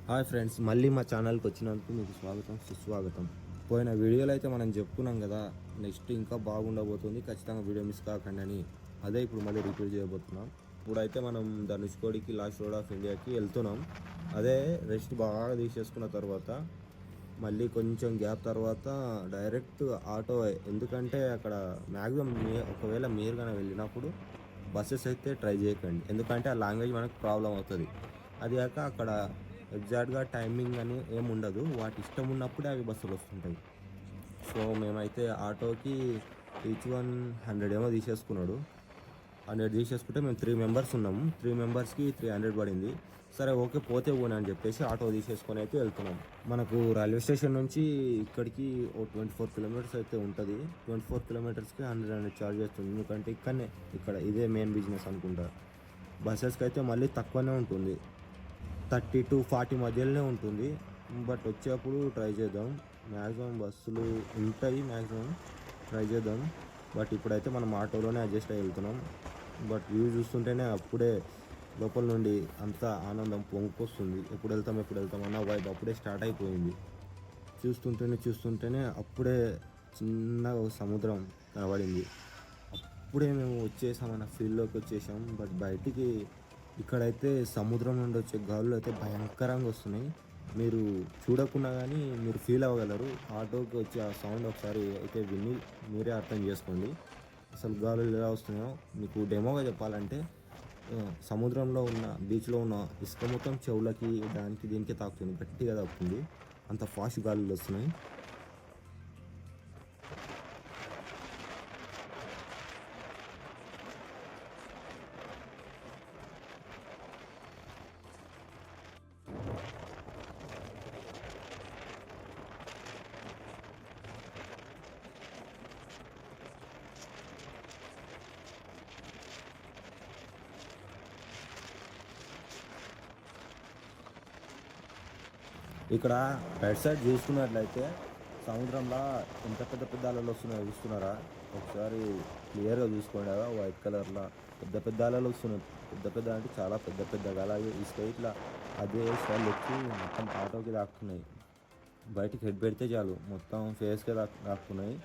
Hi friends, మళ్ళీ మా ఛానల్కి వచ్చినందుకు మీకు స్వాగతం సుస్వాగతం. పోయిన వీడియోలో అయితే మనం చెప్పుకున్నాం కదా, నెక్స్ట్ ఇంకా బాగుండబోతుంది, ఖచ్చితంగా వీడియో మిస్ కాకండి అని. అదే ఇప్పుడు మళ్ళీ రిపీట్ చేయబోతున్నాం. ఇప్పుడైతే మనం ధనుష్కోడికి లాస్ట్ రోడ్ ఆఫ్ ఇండియాకి వెళ్తున్నాం. అదే రెస్ట్ బాగా తీసేసుకున్న తర్వాత మళ్ళీ కొంచెం గ్యాప్ తర్వాత డైరెక్ట్ ఆటో. ఎందుకంటే అక్కడ మ్యాక్సిమం ఒకవేళ మీరుగానే వెళ్ళినప్పుడు బస్సెస్ అయితే ట్రై చేయకండి, ఎందుకంటే ఆ లాంగ్వేజ్ మనకు ప్రాబ్లం అవుతుంది. అది కాక అక్కడ ఎగ్జాక్ట్గా టైమింగ్ అని ఏమి ఉండదు, వాటి ఇష్టం ఉన్నప్పుడే అవి బస్సులు వస్తుంటాయి. సో మేమైతే ఆటోకి ఈచ్ 100 ఏమో తీసేసుకున్నాడు. 100 తీసేసుకుంటే మేము 3 మెంబర్స్ ఉన్నాము. 3 మెంబర్స్కి 300 పడింది. సరే ఓకే, పోతే పోనీ అని చెప్పేసి ఆటో తీసేసుకొని అయితే వెళ్తున్నాం. మనకు రైల్వే స్టేషన్ నుంచి ఇక్కడికి ఓ 24 కిలోమీటర్స్ అయితే ఉంటుంది. 24 కిలోమీటర్స్కి 100 ఛార్జ్ చేస్తుంది, ఎందుకంటే ఇక్కడ ఇదే మెయిన్ బిజినెస్ అనుకుంటా. బస్సెస్కి అయితే మళ్ళీ తక్కువనే ఉంటుంది, 30 to 40 మధ్యలోనే ఉంటుంది. బట్ వచ్చేప్పుడు ట్రై చేద్దాం, మ్యాక్సిమం బస్సులు ఉంటాయి, మ్యాక్సిమం ట్రై చేద్దాం. బట్ ఇప్పుడైతే మనం ఆటోలోనే అడ్జస్ట్ అయ్యి వెళ్తున్నాం. బట్ వ్యూ చూస్తుంటేనే అప్పుడే లోపల నుండి అంత ఆనందం పొంగుకొస్తుంది. ఎప్పుడు వెళ్తాం అన్న వైబ్ అప్పుడే స్టార్ట్ అయిపోయింది. చూస్తుంటేనే అప్పుడే చిన్న సముద్రం కనబడింది. అప్పుడే మేము వచ్చేసామన్న ఫీల్డ్లోకి వచ్చేసాం. బట్ బయటికి ఇక్కడైతే సముద్రం నుండి వచ్చే గాలులు అయితే భయంకరంగా వస్తున్నాయి. మీరు చూడకుండా కానీ మీరు ఫీల్ అవ్వగలరు. ఆటోకి వచ్చే ఆ సౌండ్ ఒకసారి అయితే విని మీరే అర్థం చేసుకోండి అసలు గాలులు ఎలా వస్తున్నాయో. మీకు డెమోగా చెప్పాలంటే సముద్రంలో ఉన్న బీచ్లో ఉన్న ఇసుక మొత్తం చెవులకి దానికి దీనికి తాకుతుంది, గట్టిగా తాకుతుంది, అంత ఫాస్ట్ గాలులు వస్తున్నాయి. ఇక్కడ రైట్ సైడ్ చూసుకున్నట్లయితే సముద్రంలో ఎంత పెద్ద పెద్ద అలలు వస్తున్నాయో చూస్తున్నారా? ఒకసారి క్లియర్గా చూసుకోండి కదా, వైట్ కలర్లో పెద్ద పెద్ద అలలు వస్తున్నాయి. పెద్ద అంటే చాలా పెద్దగా, అలాగే ఈ స్టైట్లో అదే స్టైల్ వచ్చి మొత్తం ఆటోకి తాకుతున్నాయి. బయటికి హెడ్ పెడితే చాలు మొత్తం ఫేస్కే తాకుతున్నాయి.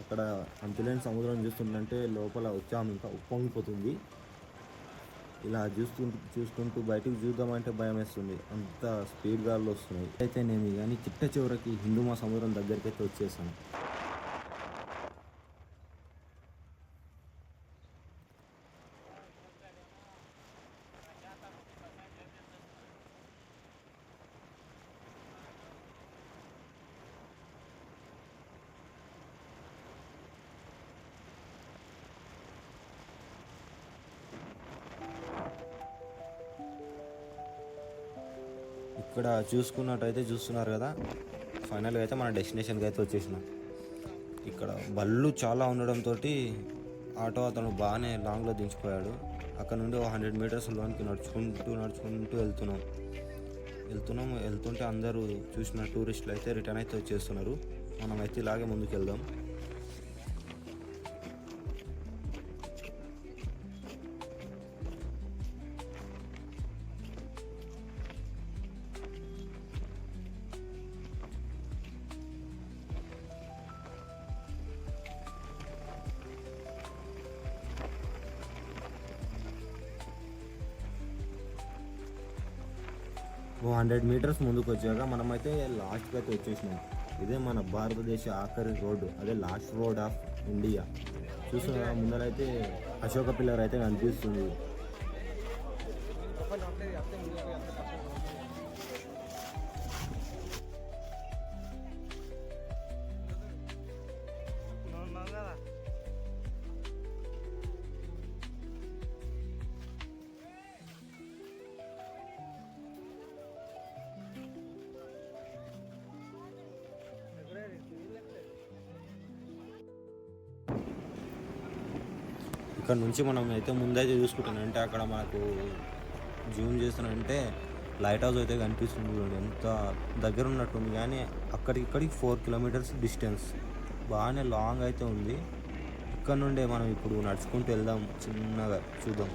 అక్కడ అంతులేని సముద్రం చూస్తుంటే లోపల వచ్చాము, ఇంకా ఉప్పొంగిపోతుంది. ఇలా చూసుకుంటూ బయటకు చూద్దామంటే భయం వేస్తుంది, అంత స్పీడ్ గాల్లో వస్తున్నాయి. అయితే నేను కానీ చిట్ట చివరికి హిందూ మహాసముద్రం దగ్గరికి అయితే వచ్చేసాను. ఇక్కడ చూసుకున్నట్టయితే చూస్తున్నారు కదా, ఫైనల్గా అయితే మన డెస్టినేషన్కి అయితే వచ్చేసినాం. ఇక్కడ బళ్ళు చాలా ఉండడంతో ఆటో అతను బాగానే లాంగ్లో దించిపోయాడు. అక్కడ నుండి 100 మీటర్స్ లోనికి నడుచుకుంటూ వెళ్తుంటే అందరూ చూసిన టూరిస్టులు అయితే రిటర్న్ అయితే వచ్చేస్తున్నారు. మనం అయితే ఇలాగే ముందుకు వెళ్దాం. ఓ 100 మీటర్స్ ముందుకు వచ్చాక మనమైతే లాస్ట్కి అయితే వచ్చేసినాం. ఇదే మన భారతదేశ ఆఖరి రోడ్డు, అదే లాస్ట్ రోడ్ ఆఫ్ ఇండియా. చూస్తున్నా ముందరైతే అశోక పిల్లర్ అయితే కనిపిస్తుంది. ఇక్కడ నుంచి మనం అయితే ముందైతే చూసుకుంటాం, అంటే అక్కడ మనకు జూమ్ చేస్తానంటే లైట్ హౌస్ అయితే కనిపిస్తుంది. చూడండి ఎంత దగ్గర ఉన్నట్టుంది, కానీ ఇక్కడికి 4 కిలోమీటర్స్ డిస్టెన్స్, బాగానే లాంగ్ అయితే ఉంది. ఇక్కడ నుండే మనం ఇప్పుడు నడుచుకుంటూ వెళ్దాం, చిన్నగా చూద్దాం.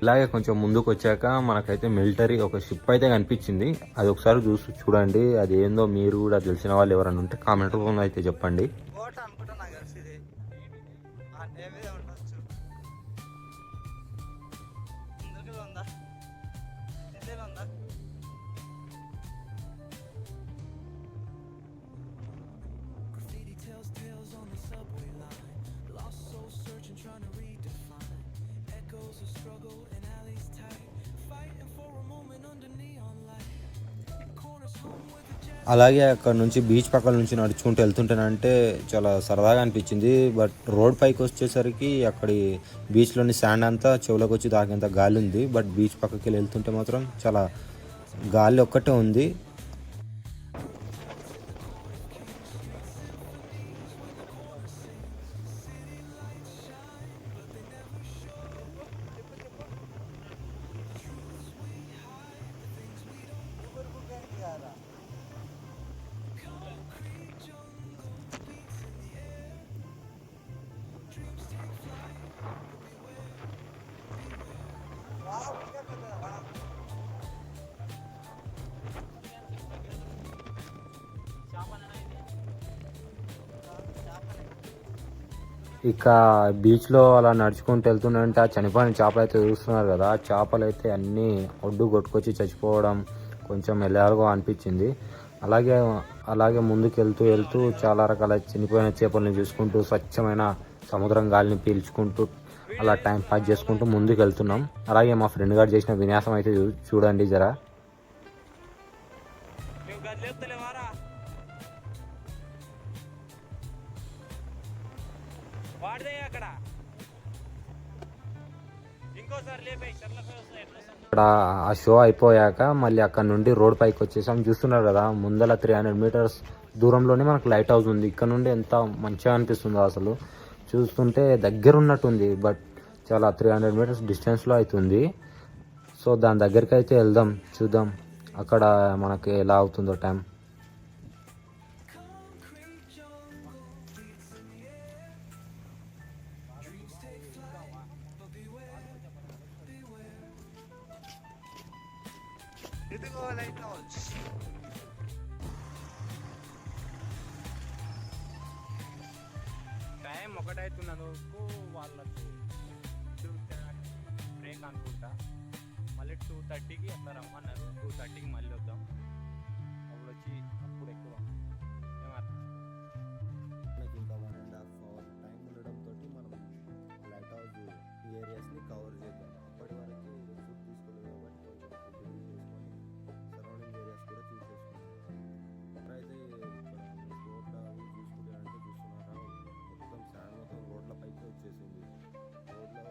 ఇలాగే కొంచెం ముందుకు వచ్చాక మనకైతే మిలిటరీ ఒక షిప్ అయితే కనిపించింది. అది ఒకసారి చూడండి. అది ఏందో మీరు కూడా తెలిసిన వాళ్ళు ఎవరైనా ఉంటే కామెంట్ రూపంలో అయితే చెప్పండి. అలాగే అక్కడ నుంచి బీచ్ పక్కల నుంచి నడుచుకుంటూ వెళ్తుంటేనంటే చాలా సరదాగా అనిపించింది. బట్ రోడ్ పైకి వచ్చేసరికి అక్కడి బీచ్లోని శాండ్ అంతా చెవులోకి వచ్చి దాకేంత గాలి ఉంది. బట్ బీచ్ పక్కకి వెళ్ళి వెళ్తుంటే మాత్రం చాలా గాలి ఒక్కటే ఉంది. ఇక బీచ్లో అలా నడుచుకుంటూ వెళ్తుంటే ఆ చనిపోయిన చేపలు అయితే చూస్తున్నారు కదా, ఆ చేపలు అయితే అన్నీ ఒడ్డు కొట్టుకొచ్చి చచ్చిపోవడం కొంచెం ఎలాగో అనిపించింది. అలాగే ముందుకు వెళ్తూ చాలా రకాల చనిపోయిన చేపలను చూసుకుంటూ స్వచ్ఛమైన సముద్రం గాలిని పీల్చుకుంటూ అలా టైం పాస్ చేసుకుంటూ ముందుకు వెళ్తున్నాం. అలాగే మా ఫ్రెండ్ గారు చేసిన విన్యాసం అయితే చూడండి జరా. ఇక్కడ ఆ షో అయిపోయాక మళ్ళీ అక్కడ నుండి రోడ్ పైకి వచ్చేసాం. చూస్తున్నారు కదా, ముందల 300 మీటర్స్ దూరంలోనే మనకు లైట్ హౌస్ ఉంది. ఇక్కడ నుండి ఎంత మంచిగా అనిపిస్తుందో అసలు చూస్తుంటే దగ్గర ఉన్నట్టుంది. బట్ చాలా 300 మీటర్స్ డిస్టెన్స్లో అవుతుంది. సో దాని దగ్గరికి అయితే వెళ్దాం, చూద్దాం అక్కడ మనకి ఎలా అవుతుందో టైం. టైం ఒకటైతున్నందుకు వాళ్ళకు బ్రేక్ అనుకుంటా. మళ్ళీ 2:30కి అట్లా రమ్మన్నారు. 2:30కి మళ్ళీ వద్దాం. అప్పుడు వచ్చి అప్పుడు ఎక్కువ మనకి ఇంకా 1.5 hours టైం ఉండడంతో మనం లైట్ హౌస్ ఏరియాస్ని కవర్ చేద్దాం. అప్పటి వరకు ఫుడ్ తీసుకోలేదు కాబట్టి కొంచెం ఫుడ్ తీసుకొని సరౌండింగ్ ఏరియాస్ కూడా చూసేసుకున్నాం. ఇప్పుడైతే ఇక్కడ రోడ్ల అవి చూసుకుంటే చూస్తున్నారా, మొత్తం శాండ్ మొత్తం రోడ్ల పైకి వచ్చేసింది. రోడ్లో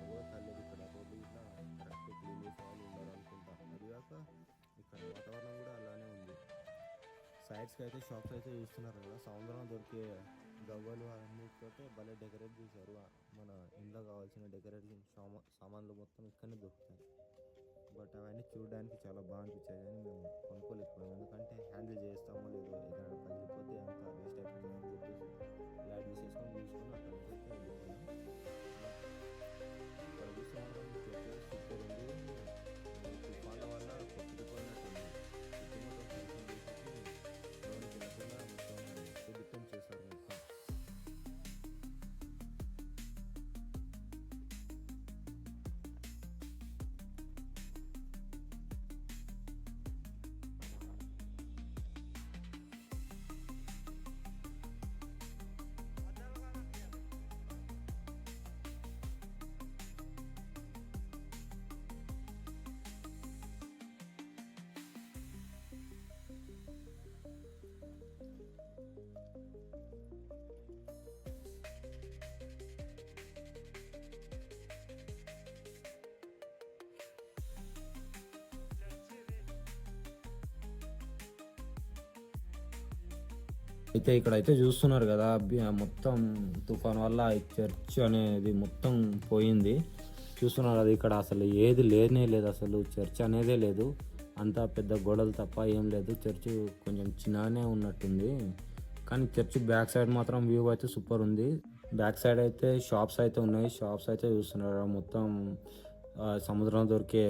కూడా కలేదు. ఇక్కడ రోడ్లు ఇట్లా కరెక్ట్ క్లీన్ చేసే వాళ్ళు ఉన్నారు అనుకుంటా. అదిగాక ఇక్కడ వాతావరణం కూడా అలానే ఉంది. సైడ్స్కి అయితే షాప్స్ అయితే చూస్తున్నారు కదా, సముద్రంలో దొరికే గవ్వలు అన్నిటితో భలే డెకరేట్ చేశారు. మన ఇంట్లో కావాల్సిన డెకరేషన్ సామాన్లు మొత్తం ఇక్కడనే దొరుకుతాయి. బట్ అవన్నీ చూడడానికి చాలా బాగా అనిపించాయి, కానీ మేము కొనుక్కోలేకపోయాం. ఎందుకంటే హ్యాండిల్ చేస్తామో లేదో, ఏదైనా పగిలిపోతే అంత వేస్ట్ అయిపోతుంది అని చెప్పేసి ఇలా తీసేసుకొని తీసుకొని అక్కడ నుంచి అయితే వెళ్ళిపోయాం. ఇక్కడ చూస్తే మాత్రం చెట్టు సూపర్ ఉంది. తుఫాన్ల వల్ల కొట్టుకుపోయినట్టుంది. చెట్టు మొత్తం ఫెన్సింగ్ చేసేసి లోనికి వెళ్ళకుండా మొత్తం సుభిత్తం చేశారు మొత్తం. అయితే ఇక్కడైతే చూస్తున్నారు కదా, మొత్తం తుఫాన్ వల్ల చర్చ్ అనేది మొత్తం పోయింది. చూస్తున్నారు అది ఇక్కడ అసలు ఏది లేనే లేదు, అసలు చర్చ్ అనేదే లేదు. అంతా పెద్ద గోడలు తప్ప ఏం లేదు. చర్చ్ కొంచెం చిన్నగానే ఉన్నట్టుంది. కానీ చర్చ్ బ్యాక్ సైడ్ మాత్రం వ్యూ అయితే సూపర్ ఉంది. బ్యాక్ సైడ్ అయితే షాప్స్ అయితే ఉన్నాయి. షాప్స్ అయితే చూస్తున్నారు మొత్తం సముద్రం దొరికే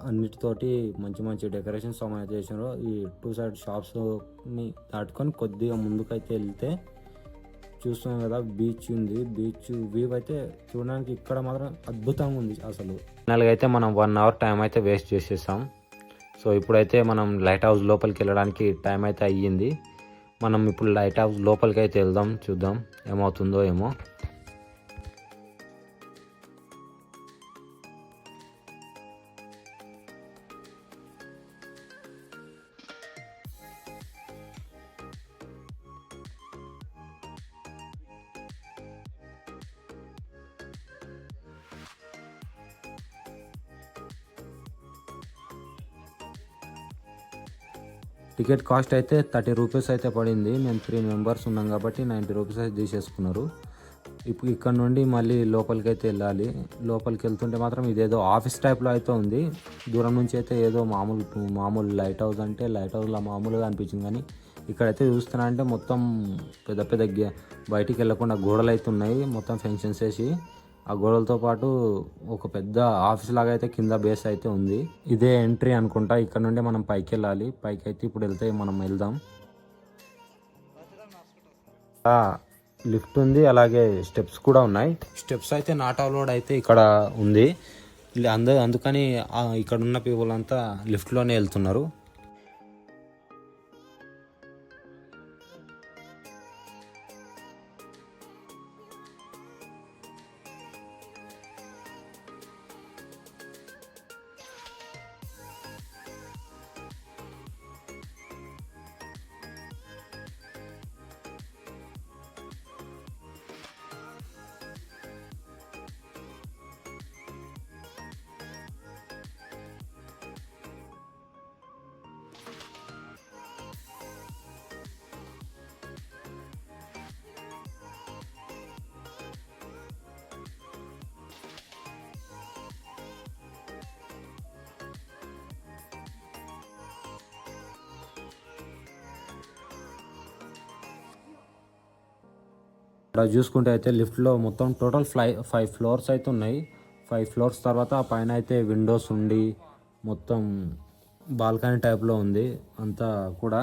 అన్నిటితోటి మంచి మంచి డెకరేషన్ సామాన్ చేసినారు. ఈ 2 సైడ్ షాప్స్ని దాటుకొని కొద్దిగా ముందుకైతే వెళ్తే చూస్తున్నాం కదా బీచ్ ఉంది. బీచ్ వ్యూ అయితే చూడడానికి ఇక్కడ మాత్రం అద్భుతంగా ఉంది అసలు. ఫైనల్గా అయితే మనం 1 అవర్ టైం అయితే వేస్ట్ చేసేసాం. సో ఇప్పుడైతే మనం లైట్ హౌస్ లోపలికి వెళ్ళడానికి టైం అయితే అయ్యింది. మనం ఇప్పుడు లైట్ హౌస్ లోపలికి అయితే వెళ్దాం, చూద్దాం ఏమవుతుందో ఏమో. టికెట్ కాస్ట్ అయితే 30 రూపీస్ అయితే పడింది. మేము 3 మెంబర్స్ ఉన్నాం కాబట్టి 90 రూపీస్ అయితే తీసేసుకున్నారు. ఇప్పుడు ఇక్కడ నుండి మళ్ళీ లోపలికి అయితే వెళ్ళాలి. లోపలికి వెళ్తుంటే మాత్రం ఇదేదో ఆఫీస్ టైప్లో అయితే ఉంది. దూరం నుంచి అయితే ఏదో మామూలు లైట్ హౌస్ అంటే లైట్ హౌస్లో మామూలుగా అనిపించింది, కానీ ఇక్కడైతే చూస్తున్నా అంటే మొత్తం పెద్ద పెద్ద బయటికి వెళ్ళకుండా గోడలు అయితే ఉన్నాయి. మొత్తం ఫెన్షన్స్ వేసి ఆ గోడలతో పాటు ఒక పెద్ద ఆఫీస్ లాగా అయితే కింద బేస్ అయితే ఉంది. ఇదే ఎంట్రీ అనుకుంటా. ఇక్కడ నుండి మనం పైకి వెళ్ళాలి. పైకి అయితే ఇప్పుడు వెళ్తే మనం వెళ్దాం. లిఫ్ట్ ఉంది, అలాగే స్టెప్స్ కూడా ఉన్నాయి. స్టెప్స్ అయితే నాట్ అలౌడ్ అయితే ఇక్కడ ఉంది. అందుకని ఇక్కడ ఉన్న పీపుల్ అంతా లిఫ్ట్లోనే వెళ్తున్నారు. ఇక్కడ చూసుకుంటే అయితే లిఫ్ట్లో మొత్తం టోటల్ 5 ఫ్లోర్స్ అయితే ఉన్నాయి. 5 ఫ్లోర్స్ తర్వాత పైన అయితే విండోస్ ఉండి మొత్తం బాల్కనీ టైప్లో ఉంది అంతా కూడా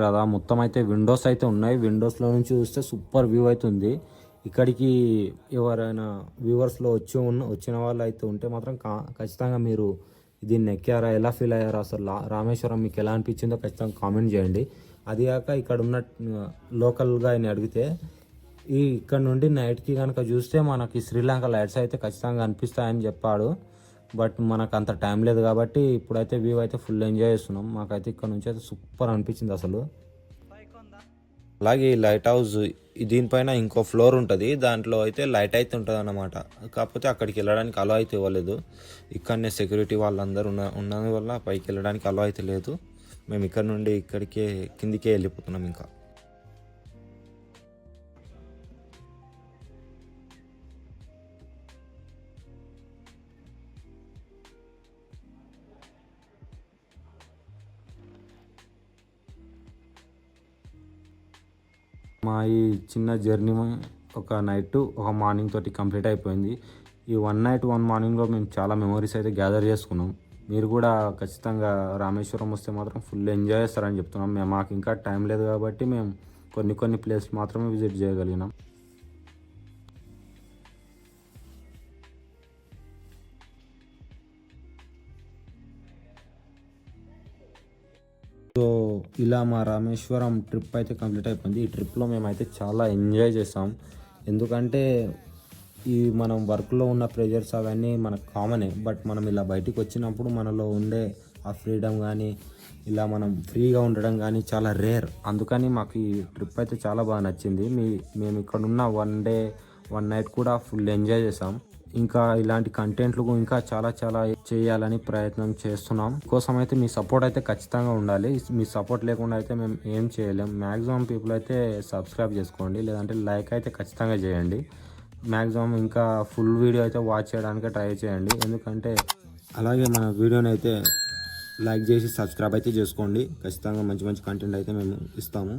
కదా. మొత్తం అయితే విండోస్ అయితే ఉన్నాయి. విండోస్లో నుంచి చూస్తే సూపర్ వ్యూ అయితే ఉంది. ఇక్కడికి ఎవరైనా వ్యూవర్స్లో వచ్చిన వాళ్ళు అయితే ఉంటే మాత్రం ఖచ్చితంగా మీరు దీన్ని ఎక్కారా, ఎలా ఫీల్ అయ్యారా, అసలు రామేశ్వరం మీకు ఎలా అనిపించిందో ఖచ్చితంగా కామెంట్ చేయండి. అది కాక ఇక్కడ ఉన్న లోకల్గా ఆయన అడిగితే ఇక్కడ నుండి నైట్కి కనుక చూస్తే మనకి శ్రీలంక లైట్స్ అయితే ఖచ్చితంగా అనిపిస్తాయని చెప్పాడు. బట్ మనకు అంత టైం లేదు కాబట్టి ఇప్పుడైతే వ్యూ అయితే ఫుల్ ఎంజాయ్ చేస్తున్నాం. మాకైతే ఇక్కడ నుంచి అయితే సూపర్ అనిపించింది అసలు. అలాగే ఈ లైట్ హౌస్ దీనిపైన ఇంకో ఫ్లోర్ ఉంటుంది. దాంట్లో అయితే లైట్ అయితే ఉంటుంది అన్నమాట. కాకపోతే అక్కడికి వెళ్ళడానికి అలో అయితే ఇవ్వలేదు. ఇక్కడనే సెక్యూరిటీ వాళ్ళందరూ ఉన్నది వల్ల పైకి వెళ్ళడానికి అలో అయితే లేదు. మేము ఇక్కడ నుండి కిందికే వెళ్ళిపోతున్నాం. ఇంకా మా ఈ చిన్న జర్నీ ఒక నైట్ ఒక మార్నింగ్ తోటి కంప్లీట్ అయిపోయింది. ఈ 1 నైట్ 1 మార్నింగ్లో మేము చాలా మెమరీస్ అయితే గ్యాదర్ చేసుకున్నాం. మీరు కూడా ఖచ్చితంగా రామేశ్వరం వస్తే మాత్రం ఫుల్ ఎంజాయ్ చేస్తారని చెప్తున్నాం. మాకు ఇంకా టైం లేదు కాబట్టి మేము కొన్ని ప్లేస్లు మాత్రమే విజిట్ చేయగలిగినాం. సో ఇలా మా రామేశ్వరం ట్రిప్ అయితే కంప్లీట్ అయిపోయింది. ఈ ట్రిప్లో మేమైతే చాలా ఎంజాయ్ చేసాం. ఎందుకంటే మనం వర్క్లో ఉన్న ప్రెజర్స్ అవన్నీ మనకు కామనే. బట్ మనం ఇలా బయటికి వచ్చినప్పుడు మనలో ఉండే ఆ ఫ్రీడమ్ కానీ ఇలా మనం ఫ్రీగా ఉండడం కానీ చాలా రేర్. అందుకని మాకు ఈ ట్రిప్ అయితే చాలా బాగా నచ్చింది. మేము ఇక్కడ ఉన్న 1 డే 1 నైట్ కూడా ఫుల్ ఎంజాయ్ చేసాం. ఇంకా ఇలాంటి కంటెంట్లు ఇంకా చాలా చేయాలని ప్రయత్నం చేస్తున్నాం. కోసం అయితే మీ సపోర్ట్ అయితే ఖచ్చితంగా ఉండాలి. మీ సపోర్ట్ లేకుండా అయితే మేము ఏం చేయలేం. మ్యాక్సిమం పీపుల్ అయితే సబ్స్క్రైబ్ చేసుకోండి, లేదంటే లైక్ అయితే ఖచ్చితంగా చేయండి. మ్యాక్సిమం ఇంకా ఫుల్ వీడియో అయితే వాచ్ చేయడానికి ట్రై చేయండి. ఎందుకంటే అలాగే మన వీడియోని అయితే లైక్ చేసి సబ్స్క్రైబ్ అయితే చేసుకోండి. ఖచ్చితంగా మంచి కంటెంట్ అయితే మేము ఇస్తాము.